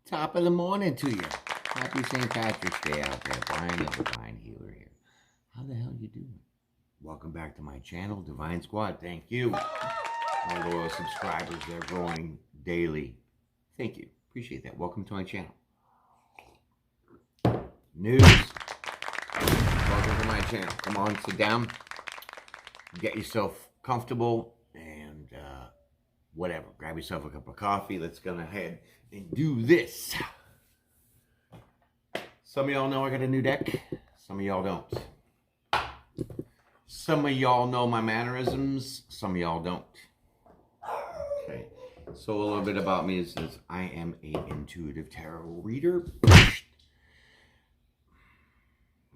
Top of the morning to you. Happy St. Patrick's Day out there. Brian, the Divine Healer here. How the hell you doing? Welcome back to my channel, Divine Squad. Thank you. My loyal subscribers, they're growing daily. Thank you. Appreciate that. Welcome to my channel. News. Welcome to my channel. Come on, sit down. Get yourself comfortable and whatever. Grab yourself a cup of coffee. Let's go ahead and do this. Some of y'all know I got a new deck. Some of y'all don't. Some of y'all know my mannerisms. Some of y'all don't. Okay. So a little bit about me is I am an intuitive tarot reader.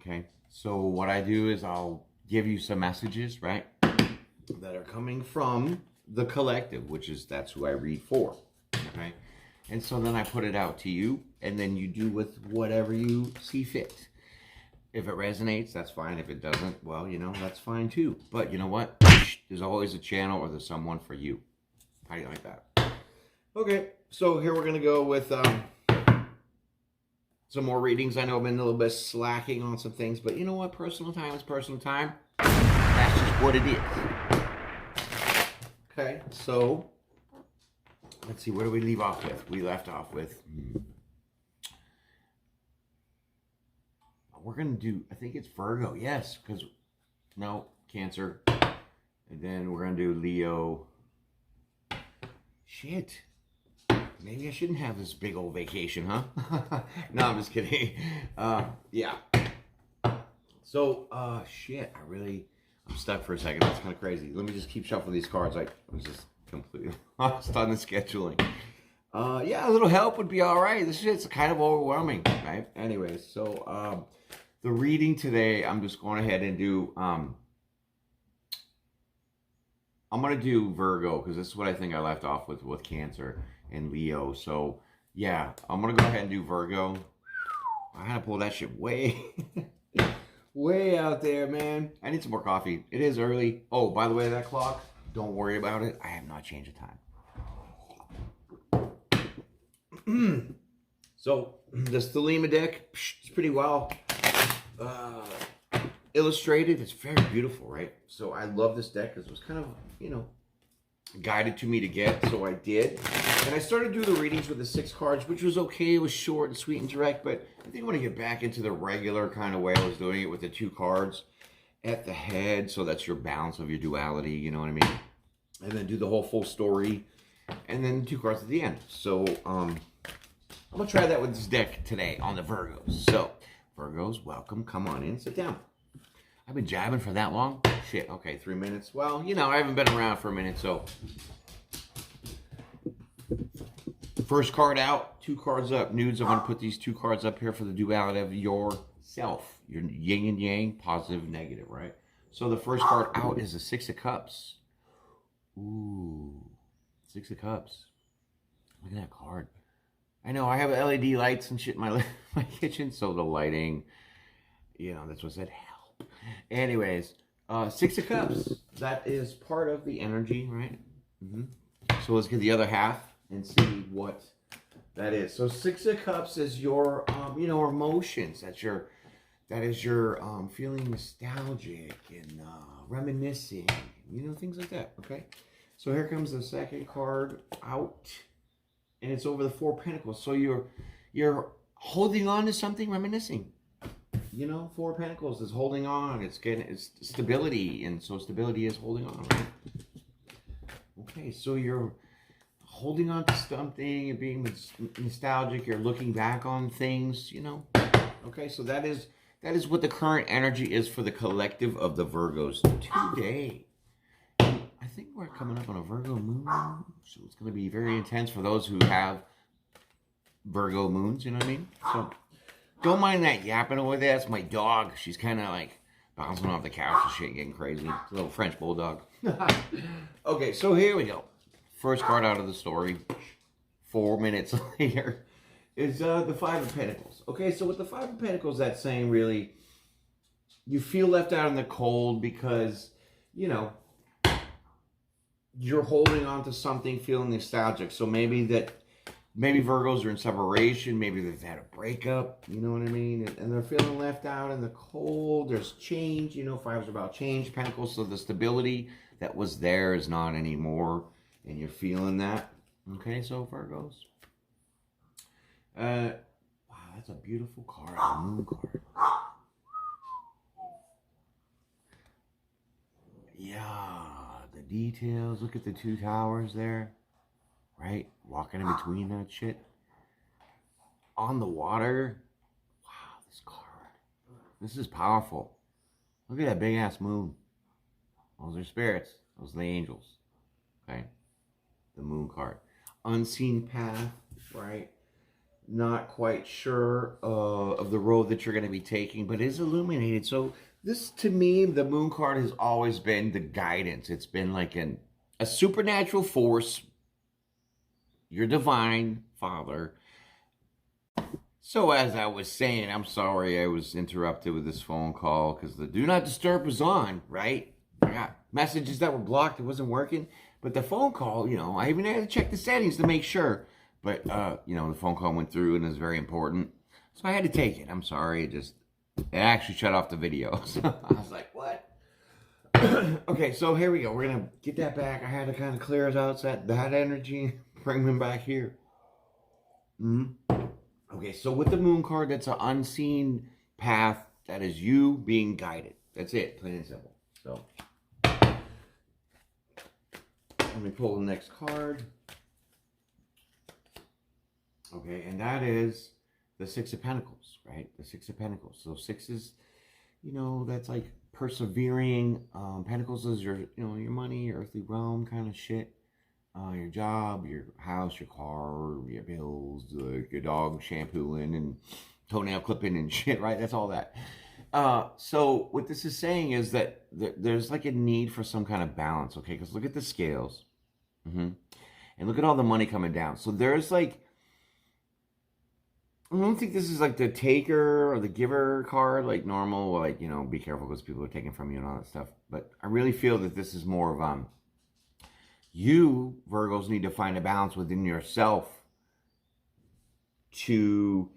Okay. So what I do is I'll give you some messages, right, that are coming from the collective, that's who I read for. Okay. And so then I put it out to you, and then you do with whatever you see fit. If it resonates, that's fine. If it doesn't, well, you know, that's fine too. But you know what? There's always a channel or there's someone for you. How do you like that? Okay, so here we're going to go with some more readings. I know I've been a little bit slacking on some things, but you know what? Personal time is personal time. That's just what it is. Okay, so let's see, where do we leave off with? We left off with, we're going to do, I think it's Virgo, yes, because, no, Cancer, and then we're going to do Leo. Shit, maybe I shouldn't have this big old vacation, huh? No, I'm just kidding. Yeah. So, shit, I'm stuck for a second. That's kind of crazy. Let me just keep shuffling these cards. I was just completely lost on the scheduling. Yeah, a little help would be all right. This shit's kind of overwhelming, right? Anyways, so the reading today, I'm just going ahead and do, I'm going to do Virgo, because this is what I think I left off with Cancer and Leo. So, yeah, I'm going to go ahead and do Virgo. I had to pull that shit way, way out there, man. I need some more coffee. It is early. Oh, by the way, that clock, don't worry about it. I have not changed the time. So, the Thelema deck, it's pretty well illustrated. It's very beautiful, right? So, I love this deck because it was kind of, you know, guided to me to get, so I did. And I started doing the readings with the 6 cards, which was okay. It was short and sweet and direct, but I think I want to get back into the regular kind of way I was doing it with the 2 cards at the head, so that's your balance of your duality, you know what I mean? And then do the whole full story, and then 2 cards at the end. So, I'm going to try that with this deck today on the Virgos. So, Virgos, welcome. Come on in. Sit down. I've been jabbing for that long? Shit, okay, 3 minutes. Well, you know, I haven't been around for a minute, so. First card out, 2 cards up. Nudes, I'm going to put these 2 cards up here for the duality of yourself. Your yin and yang, positive, negative, right? So the first card out is the 6 of Cups. Ooh, 6 of Cups. Look at that card. I know, I have LED lights and shit in my kitchen, so the lighting, you know, that's what said help. Anyways, 6 of Cups. That is part of the energy, right? So let's get the other half and see what that is. So 6 of Cups is your, you know, emotions. That is your feeling nostalgic and reminiscing, you know, things like that. Okay. So here comes the second card out, and it's over the 4 of Pentacles. So you're holding on to something, reminiscing. You know, 4 of Pentacles is holding on. It's stability, and so stability is holding on, right? Okay, so you're holding on to something and being nostalgic. You're looking back on things, you know. Okay, so that is That is what the current energy is for the collective of the Virgos today. I think we're coming up on a Virgo moon, so it's going to be very intense for those who have Virgo moons, you know what I mean? So don't mind that yapping over there. That's my dog. She's kind of like bouncing off the couch and shit, getting crazy. It's a little French bulldog. Okay, so here we go. First card out of the story, 4 minutes later, is the Five of Pentacles. Okay, so with the Five of Pentacles, that's saying really, you feel left out in the cold because, you know, you're holding on to something, feeling nostalgic. So maybe Virgos are in separation, maybe they've had a breakup, you know what I mean? And they're feeling left out in the cold. There's change, you know, Fives are about change. Pentacles, so the stability that was there is not anymore, and you're feeling that. Okay, so Virgos. Wow, that's a beautiful card, a moon card. Yeah, the details. Look at the two towers there, right? Walking in between that shit. On the water. Wow, this card. This is powerful. Look at that big ass moon. Those are spirits. Those are the angels. Okay, the moon card. Unseen path, right? Not quite sure of the road that you're going to be taking, but is illuminated. So this, to me, the moon card has always been the guidance. It's been like a supernatural force, your divine father. So as I was saying, I'm sorry I was interrupted with this phone call because the do not disturb was on, right? I got messages that were blocked. It wasn't working. But the phone call, you know, I even had to check the settings to make sure. But, you know, the phone call went through and it was very important. So I had to take it. I'm sorry. It actually shut off the video. So I was like, what? Okay, so here we go. We're going to get that back. I had to kind of clear us out that energy, bring them back here. Okay, so with the moon card, that's an unseen path. That is you being guided. That's it, plain and simple. So let me pull the next card. Okay, and that is the Six of Pentacles, right? The Six of Pentacles. So six is, you know, that's like persevering. Pentacles is your, you know, your money, your earthly realm kind of shit. Your job, your house, your car, your bills, your dog shampooing and toenail clipping and shit, right? That's all that. So what this is saying is that there's like a need for some kind of balance, okay? Because look at the scales. And look at all the money coming down. So there's like, I don't think this is like the taker or the giver card, like normal, like, you know, be careful because people are taking from you and all that stuff. But I really feel that this is more of, you, Virgos, need to find a balance within yourself to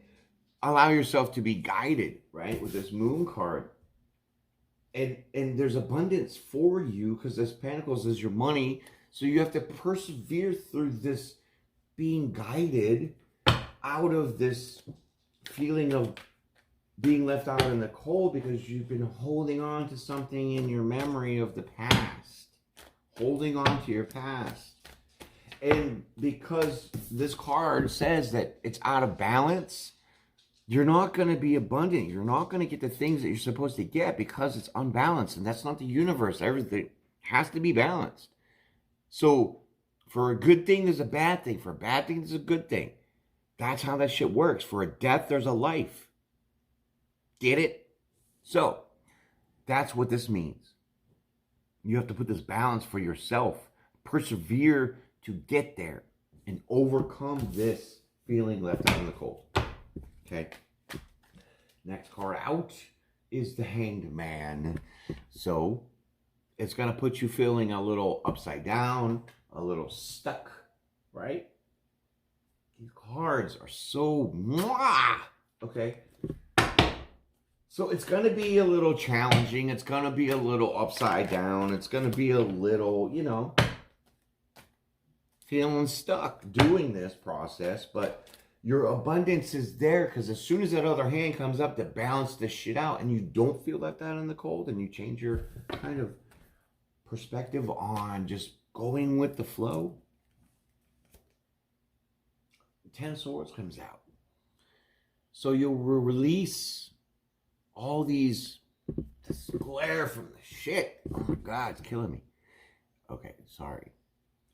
allow yourself to be guided, right, with this moon card. And there's abundance for you because this Pentacles is your money. So you have to persevere through this being guided out of this feeling of being left out in the cold because you've been holding on to something in your memory of the past. Holding on to your past. And because this card says that it's out of balance, you're not going to be abundant. You're not going to get the things that you're supposed to get because it's unbalanced. And that's not the universe. Everything has to be balanced. So for a good thing, there's a bad thing. For a bad thing, there's a good thing. That's how that shit works. For a death, there's a life. Get it? So, that's what this means. You have to put this balance for yourself. Persevere to get there and overcome this feeling left out in the cold. Okay? Next card out is the Hanged Man. So, it's going to put you feeling a little upside down, a little stuck, right? These cards are so mwah! Okay. So it's going to be a little challenging. It's going to be a little upside down. It's going to be a little, you know, feeling stuck doing this process. But your abundance is there because as soon as that other hand comes up to balance this shit out and you don't feel left out in the cold and you change your kind of perspective on just going with the flow, Ten of Swords comes out. So you'll release all this glare from the shit. Oh my God, it's killing me. Okay, sorry.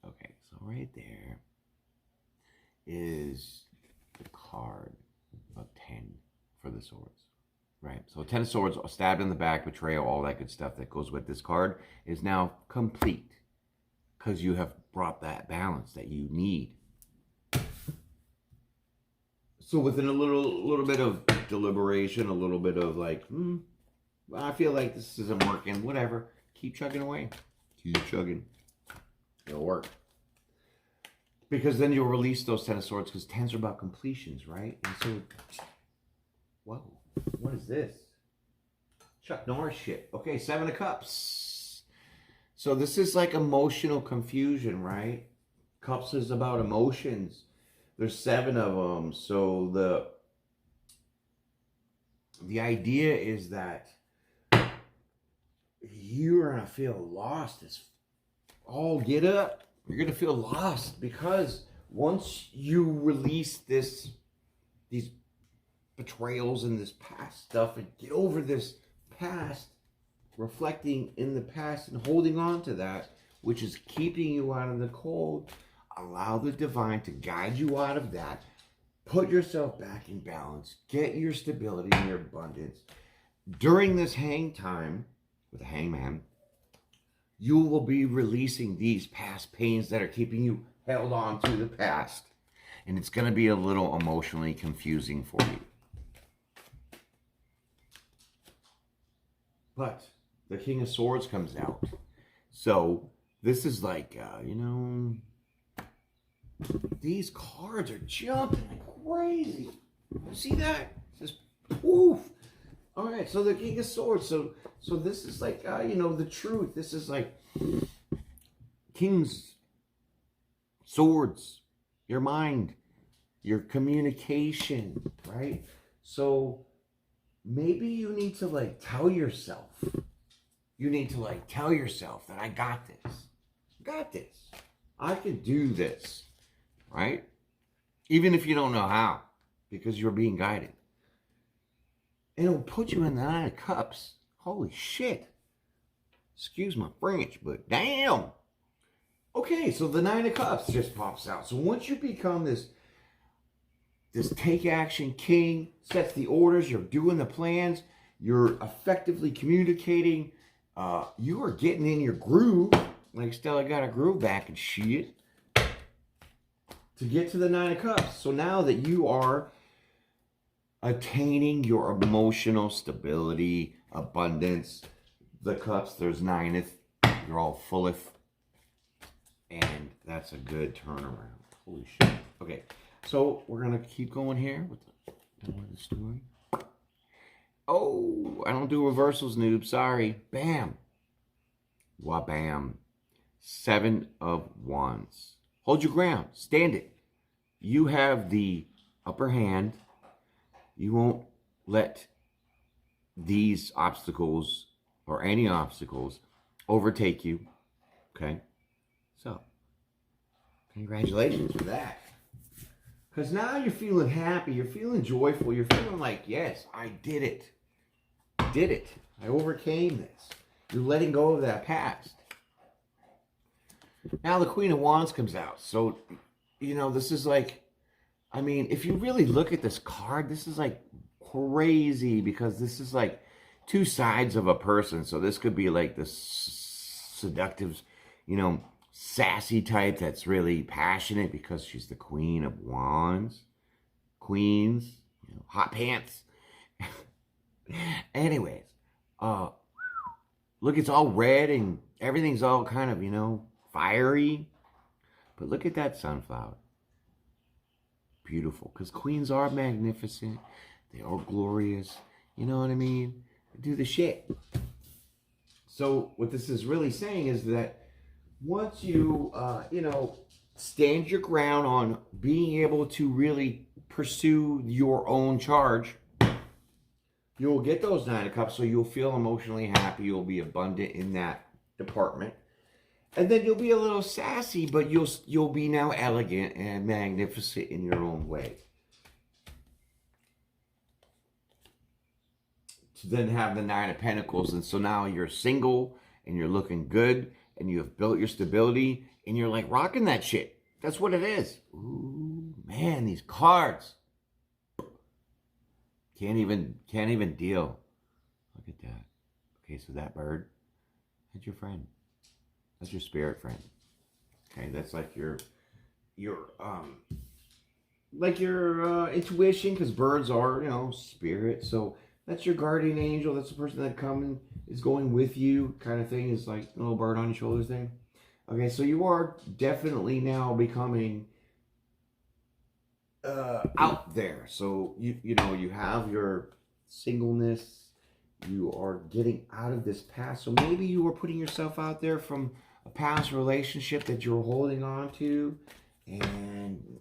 Okay, so right there is the card of 10 for the swords, right? So 10 of swords, stabbed in the back, betrayal, all that good stuff that goes with this card is now complete because you have brought that balance that you need. So within a little bit of deliberation, a little bit of like, I feel like this isn't working, whatever. Keep chugging away. Keep chugging. It'll work. Because then you'll release those 10 of swords, because 10s are about completions, right? And so, whoa, what is this? Chuck Norris shit. Okay, 7 of cups. So this is like emotional confusion, right? Cups is about emotions. There's 7 of them. So the idea is that you're going to feel lost as all get up. You're going to feel lost because once you release these betrayals and this past stuff and get over this past, reflecting in the past and holding on to that, which is keeping you out of the cold, allow the divine to guide you out of that. Put yourself back in balance. Get your stability and your abundance. During this hang time with the hangman, you will be releasing these past pains that are keeping you held on to the past. And it's going to be a little emotionally confusing for you. But the King of Swords comes out. So this is like, these cards are jumping like crazy. See that? It's just poof. All right, so the King of Swords. So this is like, the truth. This is like King's Swords, your mind, your communication, right? So maybe you need to like tell yourself. You need to like tell yourself that I got this. I got this. I can do this, right? Even if you don't know how, because you're being guided. And it'll put you in the 9 of Cups. Holy shit. Excuse my French, but damn. Okay, so the 9 of Cups just pops out. So once you become this take action king, sets the orders, you're doing the plans, you're effectively communicating, you are getting in your groove, like Stella got a groove back and shit, to get to the 9 of Cups. So now that you are attaining your emotional stability, abundance, the cups, there's 9th, you're all fulleth, and that's a good turnaround. Holy shit. Okay, so we're gonna keep going here with the story. Oh, I don't do reversals, noob, sorry. Bam. Wabam. 7 of Wands. Hold your ground, stand it. You have the upper hand. You won't let these obstacles or any obstacles overtake you. Okay? So, congratulations for that. Because now you're feeling happy. You're feeling joyful. You're feeling like, yes, I did it. I did it. I overcame this. You're letting go of that past. Now the Queen of Wands comes out. So, this is like, if you really look at this card, this is like crazy because this is like 2 sides of a person. So this could be like the seductive, sassy type that's really passionate because she's the Queen of Wands. Queens, hot pants. Anyways, look, it's all red and everything's all kind of, fiery. But look at that sunflower. Beautiful, because queens are magnificent. They are glorious. You know what I mean? They do the shit. So what this is really saying is that once you, stand your ground on being able to really pursue your own charge, you'll get those 9 of Cups, so you'll feel emotionally happy. You'll be abundant in that department. And then you'll be a little sassy, but you'll be now elegant and magnificent in your own way. to then have the Nine of Pentacles. And so now you're single and you're looking good and you have built your stability and you're like rocking that shit. That's what it is. Ooh, man, these cards. Can't even deal. Look at that. Okay, so that bird, that's your friend. That's your spirit friend. Okay, that's like your intuition, because birds are, you know, spirit. So that's your guardian angel. That's the person that is going with you, kind of thing. Is like a little bird on your shoulder thing. Okay, so you are definitely now becoming out there. So you know, you have your singleness. You are getting out of this past. So maybe you were putting yourself out there from a past relationship that you were holding on to, and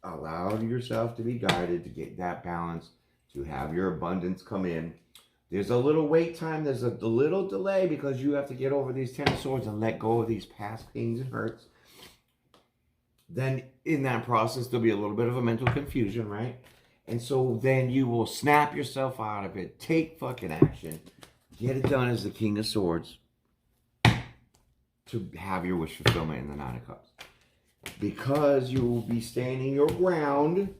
allow yourself to be guided to get that balance, to have your abundance come in. There's a little wait time. There's a little delay because you have to get over these 10 of Swords and let go of these past pains and hurts. Then in that process, there'll be a little bit of a mental confusion, right? And so then you will snap yourself out of it. Take fucking action. Get it done as the King of Swords to have your wish fulfillment in the Nine of Cups. Because you will be standing your ground.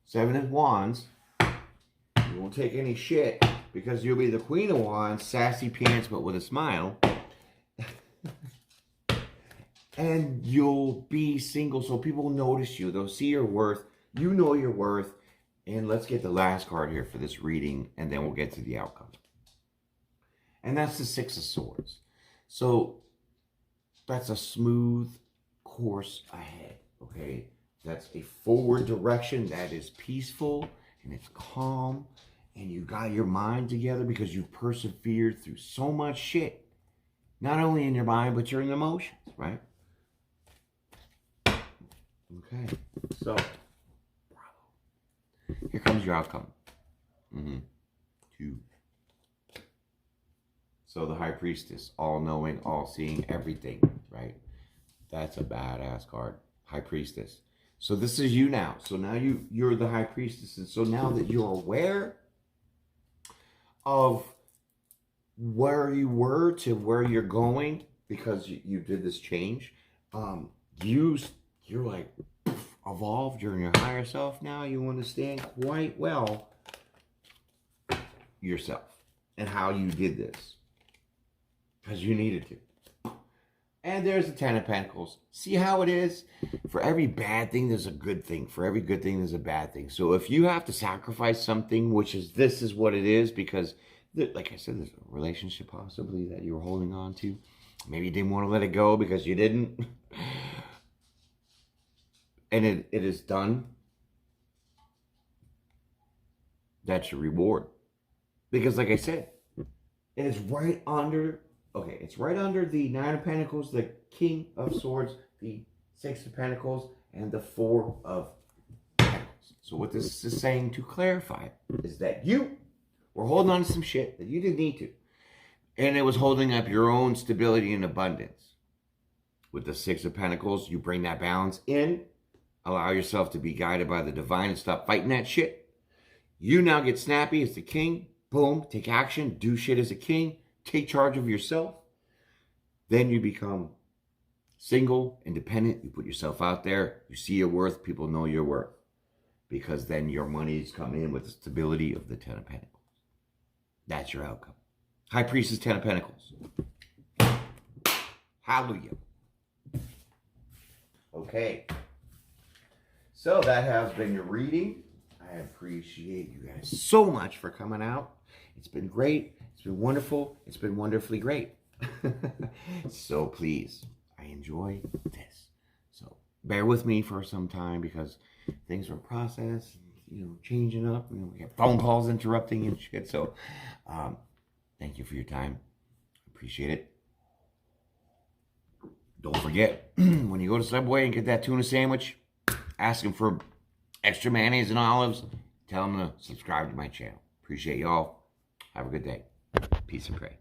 Seven of Wands. You won't take any shit because you'll be the Queen of Wands, sassy pants but with a smile. And you'll be single, so people will notice you. They'll see your worth. You know your worth. And let's get the last card here for this reading, and then we'll get to the outcome. And that's the Six of Swords. So that's a smooth course ahead, okay? That's a forward direction that is peaceful and it's calm, and you got your mind together because you've persevered through so much shit. Not only in your mind, but your emotions, right? Okay, so here comes your outcome. Two. So the High Priestess, all-knowing, all-seeing, everything, right? That's a badass card. High Priestess. So this is you now. So now you're the High Priestess. And so now that you're aware of where you were to where you're going, because you did this change, you're like evolved. You're in your higher self now. You understand quite well yourself and how you did this, because you needed to. And there's the Ten of Pentacles. See how it is? For every bad thing, there's a good thing. For every good thing, there's a bad thing. So if you have to sacrifice something, which is this is what it is, because like I said, there's a relationship possibly that you were holding on to. Maybe you didn't want to let it go because you didn't. And it is done. That's your reward. Because like I said, it is right under, okay, it's right under the Nine of Pentacles, the King of Swords, the Six of Pentacles, and the Four of Pentacles. So what this is saying, to clarify, is that you were holding on to some shit that you didn't need to. And it was holding up your own stability and abundance. With the Six of Pentacles, you bring that balance in. Allow yourself to be guided by the divine and stop fighting that shit. You now get snappy as the king. Boom, take action, do shit as a king. Take charge of yourself. Then you become single, independent. You put yourself out there. You see your worth. People know your worth. Because then your money's coming in with the stability of the Ten of Pentacles. That's your outcome. High Priestess, Ten of Pentacles. Hallelujah. Okay. So that has been your reading. I appreciate you guys so much for coming out. It's been great. It's been wonderful. It's been wonderfully great. So please, I enjoy this. So bear with me for some time because things are in process, you know, changing up. You know, we have phone calls interrupting and shit. So thank you for your time. Appreciate it. Don't forget, when you go to Subway and get that tuna sandwich, ask them for extra mayonnaise and olives. Tell them to subscribe to my channel. Appreciate y'all. Have a good day. Peace and pray.